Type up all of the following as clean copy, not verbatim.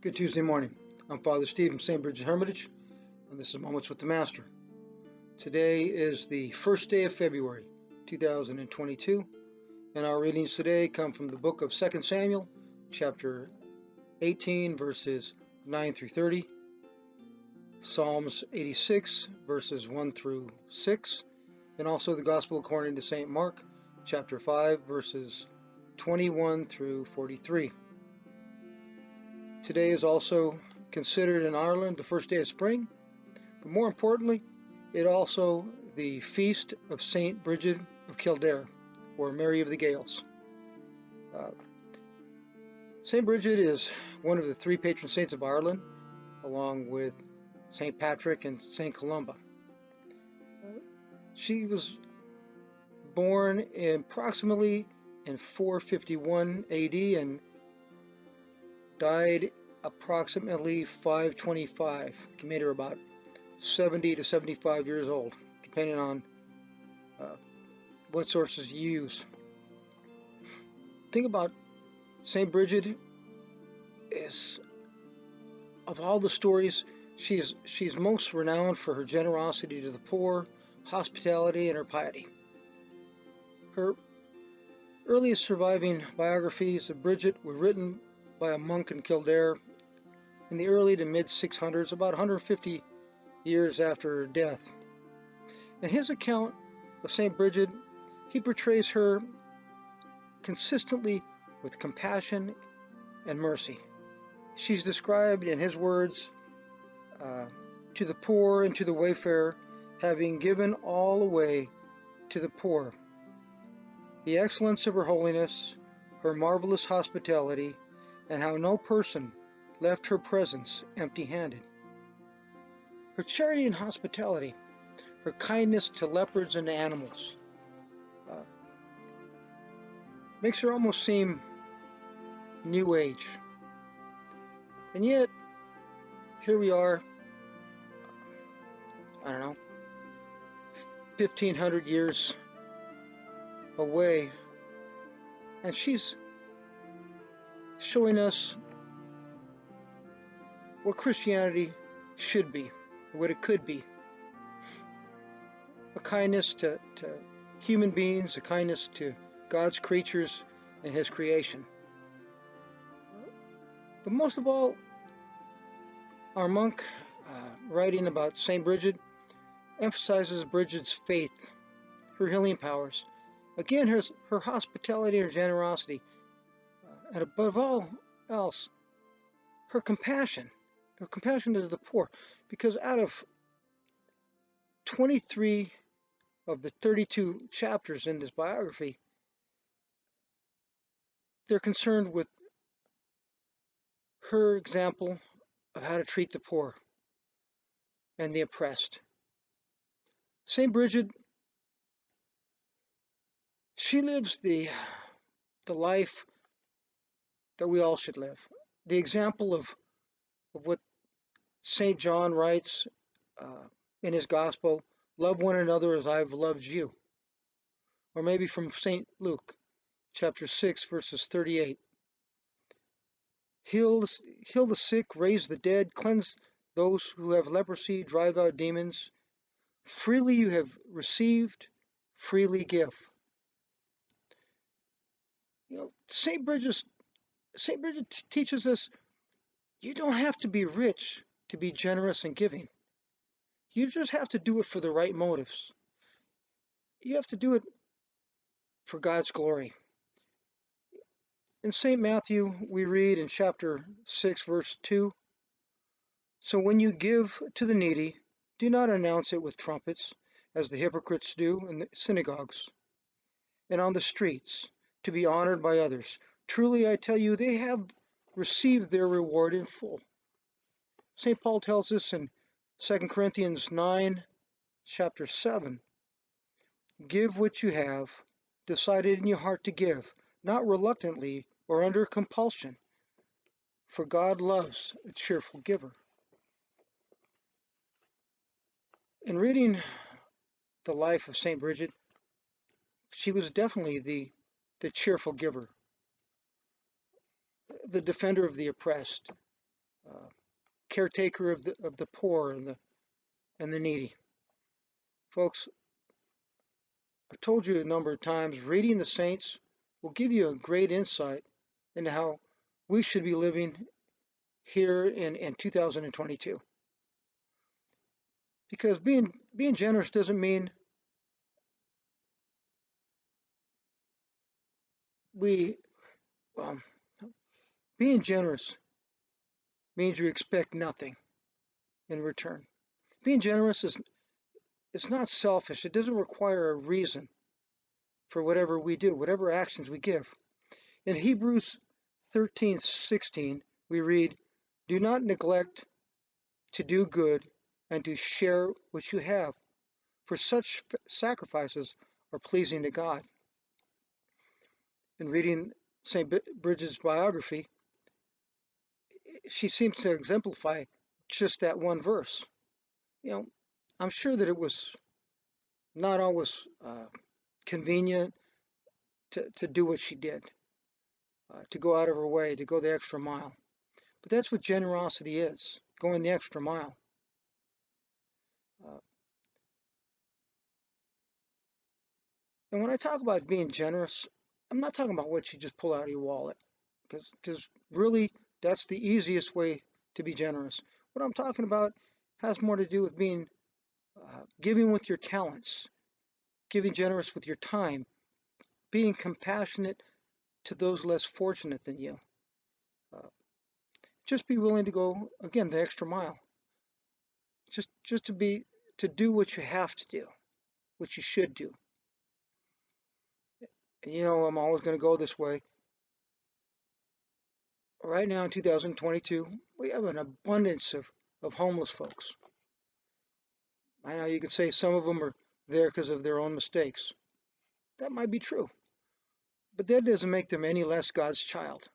Good Tuesday morning. I'm Father Steve from St. Brigid Hermitage, and this is Moments with the Master. Today is the first day of February, 2022, and our readings today come from the book of 2 Samuel, chapter 18, verses 9 through 30, Psalms 86, verses 1 through 6, and also the Gospel according to St. Mark, chapter 5, verses 21 through 43. Today is also considered in Ireland the first day of spring, but more importantly, it also the feast of St. Brigid of Kildare, or Mary of the Gales. St. Brigid is one of the three patron saints of Ireland, along with St. Patrick and St. Columba. She was born approximately in 451 AD and died approximately 525, made her about 70 to 75 years old, depending on what sources you use. The thing about St. Brigid is, of all the stories, she's most renowned for her generosity to the poor, hospitality, and her piety. Her earliest surviving biographies of Brigid were written by a monk in Kildare in the early to mid 600s, about 150 years after her death. In his account of St. Brigid, he portrays her consistently with compassion and mercy. She's described in his words, to the poor and to the wayfarer, having given all away to the poor. The excellence of her holiness, her marvelous hospitality, and how no person left her presence empty-handed. Her charity and hospitality, her kindness to leopards and animals, makes her almost seem New Age. And yet, here we are, 1,500 years away, and she's showing us what Christianity should be, what it could be. A kindness to human beings, a kindness to God's creatures and His creation. But most of all, our monk, writing about St. Brigid, emphasizes Brigid's faith, her healing powers, again, her hospitality and her generosity, and above all else, her compassion to the poor, because out of 23 of the 32 chapters in this biography, they're concerned with her example of how to treat the poor and the oppressed. St. Brigid, she lives the life that we all should live. The example of what St. John writes in his gospel, love one another as I've loved you. Or maybe from St. Luke, chapter 6, verses 38. Heal the sick, raise the dead, cleanse those who have leprosy, drive out demons. Freely you have received, freely give. St. Brigid teaches us you don't have to be rich to be generous and giving. You just have to do it for the right motives. You have to do it for God's glory. In St. Matthew, we read in chapter 6, verse 2, so when you give to the needy, do not announce it with trumpets, as the hypocrites do in the synagogues and on the streets, to be honored by others. Truly, I tell you, they have received their reward in full. St. Paul tells us in 2 Corinthians 9, chapter 7, give what you have decided in your heart to give, not reluctantly or under compulsion, for God loves a cheerful giver. In reading the life of St. Brigid, she was definitely the cheerful giver, the defender of the oppressed, caretaker of the poor and the needy. Folks, I've told you a number of times, reading the saints will give you a great insight into how we should be living here in 2022. Because being generous doesn't mean we um, being generous means you expect nothing in return. Being generous is it's not selfish. It doesn't require a reason for whatever we do, whatever actions we give. In Hebrews 13:16, we read, "Do not neglect to do good and to share what you have, for such sacrifices are pleasing to God." In reading St. Brigid's biography, she seems to exemplify just that one verse. You know, I'm sure that it was not always convenient to do what she did, to go out of her way, to go the extra mile. But that's what generosity is, going the extra mile. Uh, and when I talk about being generous, I'm not talking about what you just pull out of your wallet, because really that's the easiest way to be generous. What I'm talking about has more to do with being giving with your talents, giving generous with your time, being compassionate to those less fortunate than you. Uh, just be willing to go again the extra mile. Just to do what you have to do, what you should do. And you know I'm always going to go this way. Right now in 2022, we have an abundance of homeless folks. I know you could say some of them are there because of their own mistakes. That might be true, but that doesn't make them any less God's child.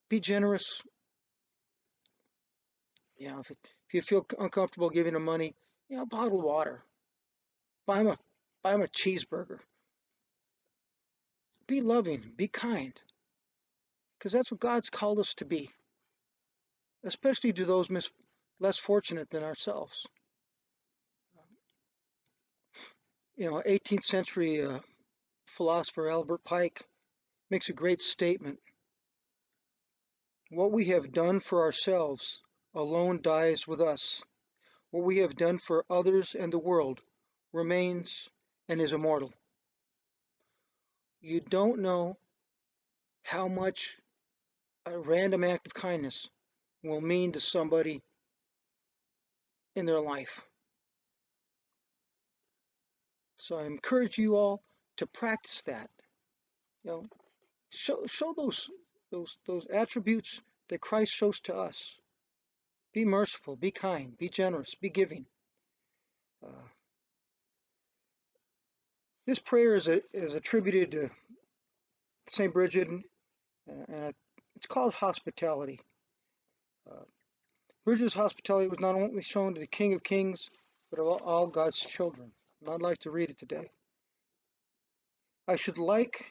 Be generous. If you feel uncomfortable giving them money, bottled water. Buy them a cheeseburger. Be loving. Be kind, because that's what God's called us to be, especially to those less fortunate than ourselves. 18th century philosopher Albert Pike makes a great statement. What we have done for ourselves alone dies with us. What we have done for others and the world remains and is immortal. You don't know how much a random act of kindness will mean to somebody in their life. So I encourage you all to practice that. You know, show those attributes that Christ shows to us. Be merciful, be kind, be generous, be giving. Uh, this prayer is attributed to Saint Brigid, and it's called hospitality. Uh, Brigid's hospitality was not only shown to the King of Kings, but all God's children. And I'd like to read it today. I should like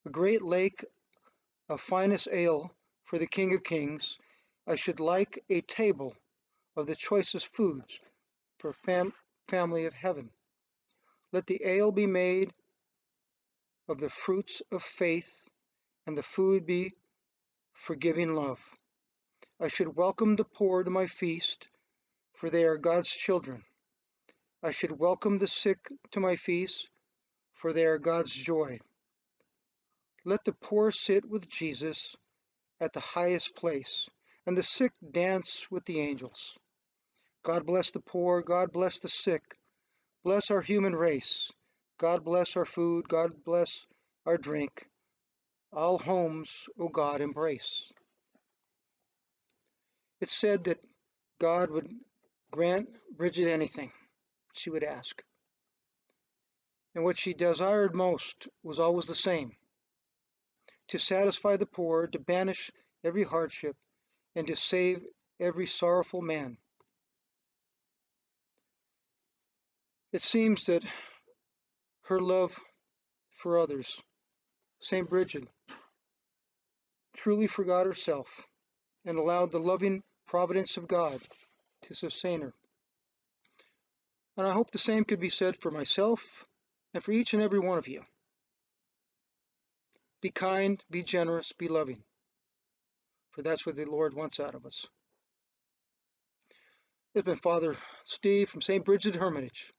a great lake of finest ale for the King of Kings. I should like a table of the choicest foods for family of heaven. Let the ale be made of the fruits of faith, and the food be forgiving love. I should welcome the poor to my feast, for they are God's children. I should welcome the sick to my feast, for they are God's joy. Let the poor sit with Jesus at the highest place, and the sick dance with the angels. God bless the poor, God bless the sick, bless our human race. God bless our food, God bless our drink. All homes, O God, embrace. It's said that God would grant Brigid anything she would ask. And what she desired most was always the same: to satisfy the poor, to banish every hardship, and to save every sorrowful man. It seems that her love for others, St. Brigid, truly forgot herself and allowed the loving providence of God to sustain her. And I hope the same could be said for myself and for each and every one of you. Be kind, be generous, be loving, for that's what the Lord wants out of us. It's been Father Steve from St. Brigid Hermitage.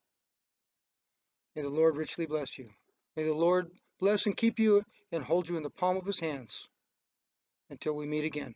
May the Lord richly bless you. May the Lord bless and keep you and hold you in the palm of his hands until we meet again.